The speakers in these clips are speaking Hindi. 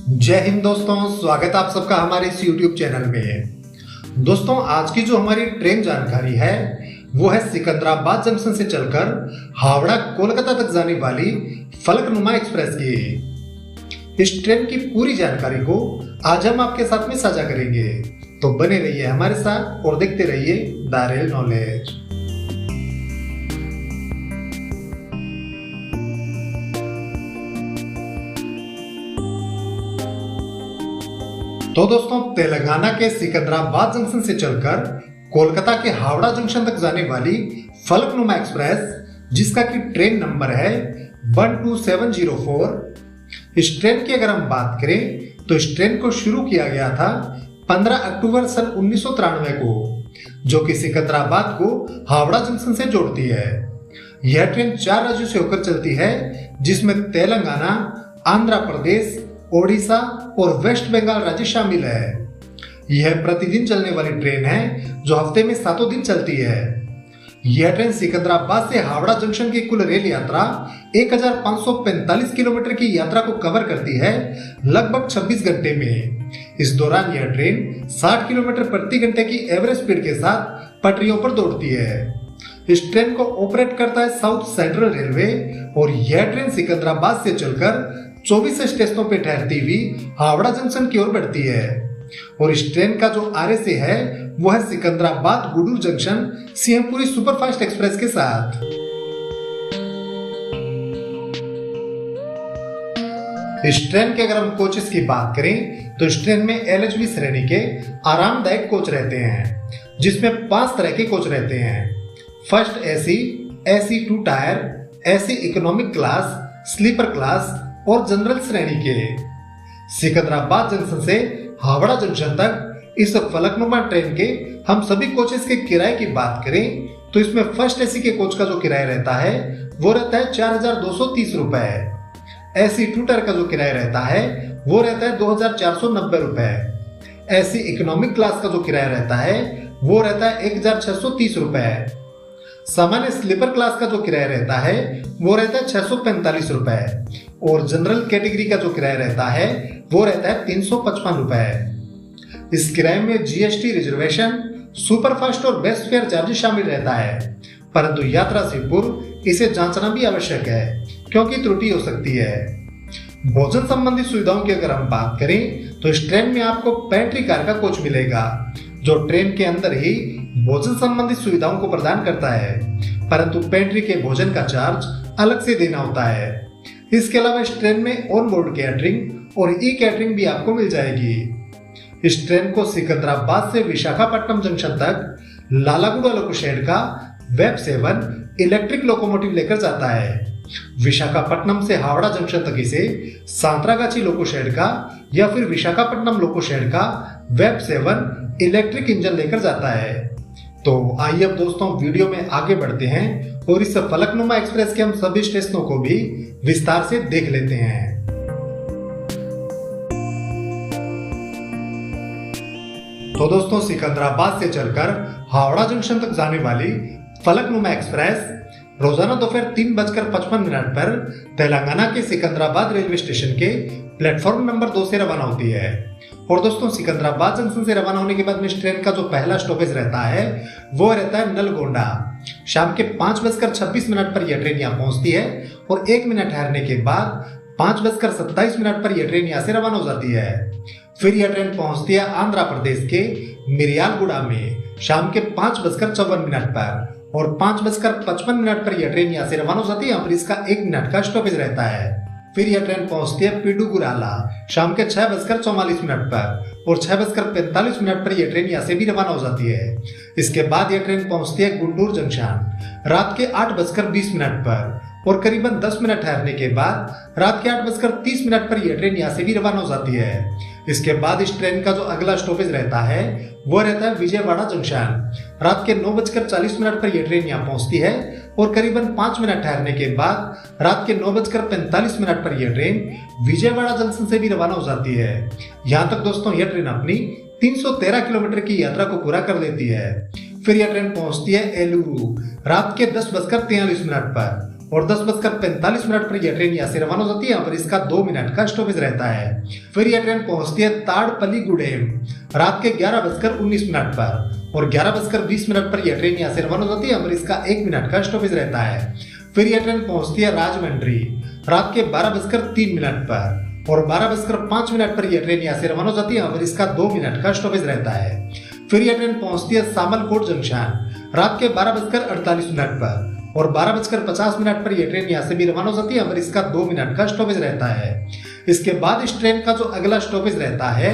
जय हिंद दोस्तों, स्वागत आप सबका हमारे इस YouTube चैनल में। दोस्तों, आज की जो हमारी ट्रेन जानकारी है वो है सिकंदराबाद जंक्शन से चलकर हावड़ा कोलकाता तक जाने वाली फलकनुमा एक्सप्रेस की। इस ट्रेन की पूरी जानकारी को आज हम आपके साथ में साझा करेंगे, तो बने रहिए हमारे साथ और देखते रहिए द रेल नॉलेज। तो दोस्तों, तेलंगाना के सिकंदराबाद जंक्शन से चलकर कोलकाता के हावड़ा जंक्शन तक जाने वाली फलकनुमा एक्सप्रेस, जिसका की ट्रेन नंबर है 12704। इस ट्रेन की अगर हम बात करें तो इस ट्रेन को शुरू किया गया था 15 अक्टूबर सन 1993 को, जो कि सिकंदराबाद को हावड़ा जंक्शन से जोड़ती है। यह ट्रेन 4 राज्यों से होकर चलती है, जिसमें तेलंगाना, आंध्र प्रदेश, ओडिशा और वेस्ट बंगाल राज्य शामिल है। यह प्रतिदिन चलने वाली ट्रेन है जो हफ्ते में 7 दिन चलती है। यह ट्रेन सिकंदराबाद से हावड़ा जंक्शन की कुल रेल यात्रा 1545 किलोमीटर की यात्रा को कवर करती है लगभग 26 घंटे में। इस दौरान यह ट्रेन 60 किलोमीटर प्रति घंटे की एवरेज स्पीड के साथ पटरियों पर दौड़ती है। इस ट्रेन को ऑपरेट करता है साउथ सेंट्रल रेलवे और यह ट्रेन सिकंदराबाद से चलकर 24 स्टेशनों पे ठहरती हुई हावड़ा जंक्शन की ओर बढ़ती है। और इस ट्रेन का जो आरएसी है वो है Secunderabad Gudur junction Simhapuri superfast express के साथ। इस ट्रेन के अगर हम कोचेस की बात करें तो इस ट्रेन में एलएचबी श्रेणी के आरामदायक कोच रहते हैं, जिसमें 5 तरह के कोच रहते हैं। First AC, AC 2 tier, AC economic class, sleeper class और जनरल श्रेणी के। सिकंदराबाद जंक्शन से हावड़ा जंक्शन तक इस फलकनुमा ट्रेन के हम सभी कोचेस के किराए की बात करें तो इसमें फर्स्ट एसी के कोच का जो किराया रहता है वो रहता है 4230 रुपए। एसी 2 टायर का जो किराया रहता है वो रहता है 2490 रुपए। एसी इकोनॉमिक क्लास का जो किराया रहता है वो रहता है 1630 रुपए। सामान्य स्लीपर क्लास का जो किराया रहता है वो रहता है 645 रुपए और जनरल कैटेगरी का जो किराया रहता है वो रहता है 355 रुपए। इस किराए में जीएसटी, रिजर्वेशन, सुपरफास्ट और बेस्ट फेयर चार्ज शामिल रहता है, परंतु यात्रा से पूर्व इसे जांचना भी आवश्यक है क्योंकि त्रुटि हो सकती है। भोजन संबंधी सुविधाओं की अगर हम बात करें तो इस ट्रेन में आपको पेंट्री कार का कोच मिलेगा, जो ट्रेन के अंदर ही भोजन संबंधी सुविधाओं को प्रदान करता है, परंतु पेंट्री के भोजन का चार्ज अलग से देना होता है। इसके अलावा इस ट्रेन में ऑन बोर्ड कैटरिंग और ई कैटरिंग भी आपको मिल जाएगी। इस ट्रेन को सिकंदराबाद से विशाखापट्टनम जंक्शन तक लालागुड़ा लोको शेड का वेब 7 इलेक्ट्रिक लोकोमोटिव लेकर जाता है। विशाखापट्टनम से हावड़ा जंक्शन तक इसे सांतरागाची लोको शेड का या फिर विशाखापट्टनम लोको शेड का वेब 7 इलेक्ट्रिक इंजन लेकर जाता है। तो आइए अब दोस्तों वीडियो में आगे बढ़ते हैं और इस फलकनुमा एक्सप्रेस के हम सभी स्टेशनों को भी विस्तार से देख लेते हैं। तो दोस्तों, सिकंदराबाद से चलकर हावड़ा जंक्शन तक जाने वाली फलकनुमा एक्सप्रेस रोजाना दोपहर 3:55 पर तेलंगाना के सिकंदराबाद रेलवे स्टेशन के प्लेटफॉर्म नंबर 2 से रवाना होती है। और दोस्तों, सिकंदराबाद जंक्शन से रवाना होने के बाद में इस ट्रेन का जो पहला स्टॉपेज रहता है वो रहता है नलगोंडा। शाम के 5:26 पर यह ट्रेन यहाँ पहुंचती है और 1 मिनट ठहरने के बाद 5:27 पर यह ट्रेन यहाँ से रवाना हो जाती है। फिर यह ट्रेन पहुंचती है आंध्र प्रदेश के मिर्यालगुड़ा में शाम के 5:54 पर और 5:55 पर यह ट्रेन यहाँ से रवाना हो जाती है। यहाँ पर इसका 1 मिनट का स्टॉपेज रहता है। फिर यह ट्रेन पहुंचती है पिडुगुराला शाम के 6:44 पर और 6:45 पर यह ट्रेन यहाँ से भी रवाना हो जाती है। इसके बाद यह ट्रेन पहुंचती है गुंटूर जंक्शन रात के 8:20 पर और करीबन 10 मिनट ठहरने के बाद रात के 8:30 पर यह ट्रेन यहाँ से भी रवाना हो जाती है। इसके बाद इस ट्रेन का जो अगला स्टॉपेज रहता है वो रहता है विजयवाड़ा जंक्शन। रात के 9:40 पर यह ट्रेन यहाँ पहुंचती है और करीबन 5 मिनट ठहरने के बाद रात के 9:45 पर यह ट्रेन विजयवाड़ा जंक्शन से भी रवाना हो जाती है। यहाँ तक दोस्तों यह ट्रेन अपनी 313 किलोमीटर की यात्रा को पूरा कर लेती है। फिर यह ट्रेन पहुंचती है एलुरू रात के 10:43 पर और 10:45 पर यह ट्रेन यहाँ से रवाना होती है। यहाँ पर इसका 2 मिनट का स्टॉपेज रहता है। फिर यह ट्रेन पहुंचती है ताड़पल्लीगुडेम रात के 11:19 पर और 11:20 पर यह ट्रेन यहाँ से रवाना होती है। यहाँ पर इसका 1 मिनट का स्टॉपेज रहता है। फिर यह ट्रेन पहुंचती है राजमंड्री रात के 12:03 पर और 12:05 पर यह ट्रेन यहाँ से रवाना होती है। यहाँ पर इसका 2 मिनट का स्टॉपेज रहता है। फिर यह ट्रेन पहुंचती है सामलकोट जंक्शन रात के 12:48 पर और 12:50 पर यह ट्रेन यहाँ से भी रवाना होती है। यहाँ पर इसका 2 मिनट का स्टॉपेज रहता है। इसके बाद इस ट्रेन का जो अगला स्टॉपेज रहता है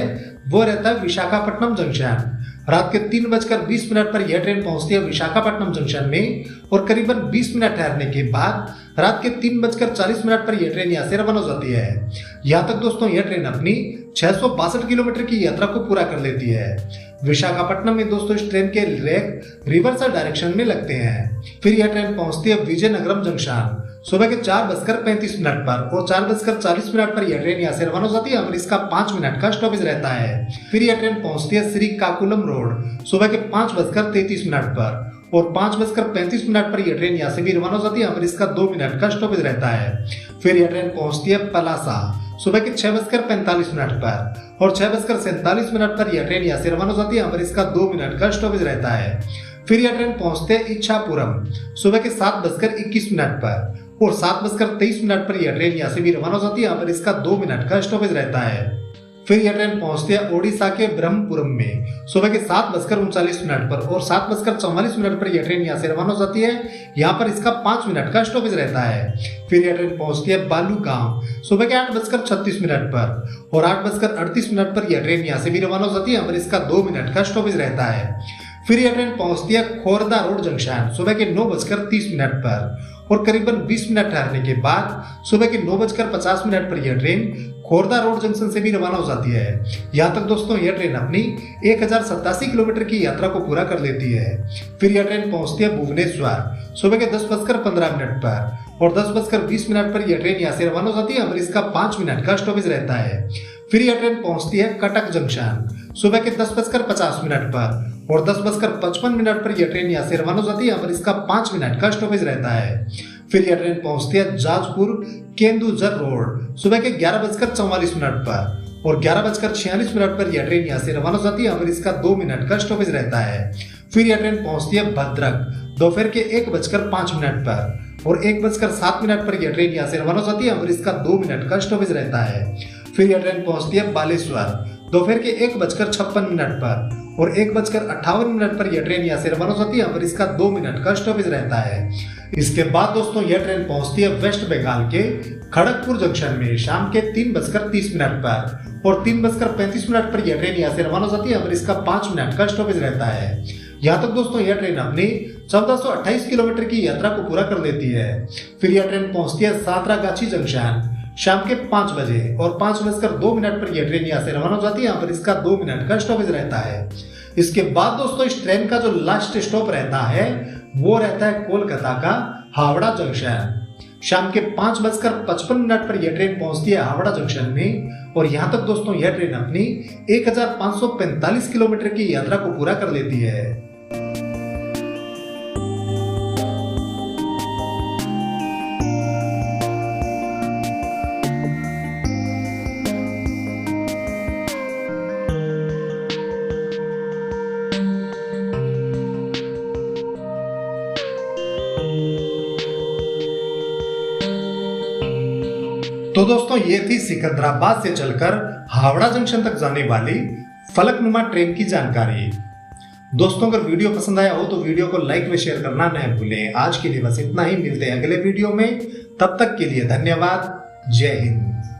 वो रहता है विशाखापट्टनम जंक्शन रात के 3:20 पर यह ट्रेन पहुंचती है विशाखापट्टनम जंक्शन में और करीबन 20 मिनट ठहरने के बाद रात के 3:40 पर यह ट्रेन यहाँ से रवाना हो जाती है। यहाँ तक दोस्तों यह ट्रेन अपनी 662 किलोमीटर की यात्रा को पूरा कर लेती है। विशाखापट्टनम में दोस्तों इस ट्रेन के रैक रिवर्सल डायरेक्शन में लगते हैं। फिर यह ट्रेन पहुंचती है विजयनगरम जंक्शन सुबह के 4:35 पर और 4:40 पर यह ट्रेन यहाँ से रवाना हो जाती है। यहाँ पर इसका 5 मिनट का स्टॉपेज रहता है। फिर यह ट्रेन पहुंचती है श्रीकाकुलम रोड सुबह के 5:33 पर और 5:35 पर यह ट्रेन यहाँ से भी रवाना हो जाती है। यहाँ पर इसका 2 मिनट का स्टॉपेज रहता है। फिर यह ट्रेन पहुंचती है पलासा सुबह के 6:45 पर और 6:47 पर यह ट्रेन यहाँ से रवाना हो जाती है। यहाँ पर इसका 2 मिनट का स्टॉपेज रहता है। फिर यह ट्रेन पहुंचते है इच्छापुरम सुबह के 7:21 पर और 7:23 पर यह ट्रेन यहाँ से भी रवाना हो जाती है। यहाँ पर इसका 2 मिनट का स्टॉपेज रहता है। फिर यह ट्रेन पहुंचती है ओडिशा के ब्रह्मपुरम में सुबह के 7:39 पर और 7:44 पर यह ट्रेन यहाँ से रवाना हो जाती है। यहाँ पर इसका 5 मिनट का स्टॉपेज रहता है। फिर यह ट्रेन पहुंचती है बालूगांव सुबह के 8:36 पर और 8:38 पर यह ट्रेन यहाँ से भी रवाना हो जाती है। यहाँ पर इसका 2 मिनट का स्टॉपेज रहता है। फिर यह ट्रेन पहुंचती है खोरदा रोड जंक्शन सुबह के 9:30 पर और करीबन 20 मिनट ठहरने के बाद सुबह के 9:50 पर यह ट्रेन खोरदा रोड जंक्शन से भी रवाना हो जाती है। यहाँ तक दोस्तों यह ट्रेन अपनी 1087 किलोमीटर की यात्रा को पूरा कर लेती है। फिर यह ट्रेन पहुंचती है भुवनेश्वर सुबह के 10:15 पर और 10:20 पर यह ट्रेन यहाँ से रवाना हो जाती है। यहाँ पर इसका 5 मिनट का स्टॉपेज रहता है। फिर यह ट्रेन पहुंचती है कटक जंक्शन सुबह के 10:50 पर और 10:55 पर यह ट्रेन यहाँ से रवाना हो जाती है। यहाँ पर इसका 5 मिनट का स्टॉपेज रहता है। फिर यह ट्रेन पहुंचती है जाजपुर केंदुझर रोड सुबह के 11:44 पर और 11:46 पर यह ट्रेन यहाँ से रवाना हो जाती है। यहाँ पर इसका 2 मिनट का स्टॉपेज रहता है। फिर यह ट्रेन पहुंचती है भद्रक दोपहर के 1:05 पर और 1:07 पर यह ट्रेन यहाँ से रवाना हो जाती है। यहाँ पर इसका 2 मिनट का स्टॉपेज रहता है। फिर यह ट्रेन पहुंचती है बालेश्वर दोपहर के 1:56 पर और 1:58 पर यह ट्रेन यहाँ से रवाना हो जाती है। यहाँ पर इसका 2 मिनट का स्टॉपेज रहता है। इसके बाद दोस्तों यह ट्रेन पहुंचती है वेस्ट बंगाल के खड़गपुर जंक्शन में शाम के 3:30 पर और 3:35 पर यह ट्रेन यहाँ से रवाना हो जाती है। यहाँ पर इसका 5 मिनट का स्टॉपेज रहता है। यहाँ तक दोस्तों यह ट्रेन अपनी 1428 किलोमीटर की यात्रा को पूरा कर लेती है। फिर यह ट्रेन पहुंचती है सातरागाछी जंक्शन शाम के 5 बजे और 5:02 पर यह ट्रेन यहाँ से रवाना हो जाती है। यहाँ पर इसका 2 मिनट का स्टॉपेज रहता है। इसके बाद दोस्तों इस ट्रेन का जो लास्ट स्टॉप रहता है वो रहता है कोलकाता का हावड़ा जंक्शन। शाम के 5:55 पर यह ट्रेन पहुंचती है हावड़ा जंक्शन में और यहाँ तक दोस्तों यह ट्रेन अपनी 1545 किलोमीटर की यात्रा को पूरा कर लेती है। तो दोस्तों ये थी सिकंदराबाद से चलकर हावड़ा जंक्शन तक जाने वाली फलकनुमा ट्रेन की जानकारी। दोस्तों अगर वीडियो पसंद आया हो तो वीडियो को लाइक व शेयर करना न भूलें। आज के लिए बस इतना ही, मिलते हैं अगले वीडियो में। तब तक के लिए धन्यवाद। जय हिंद।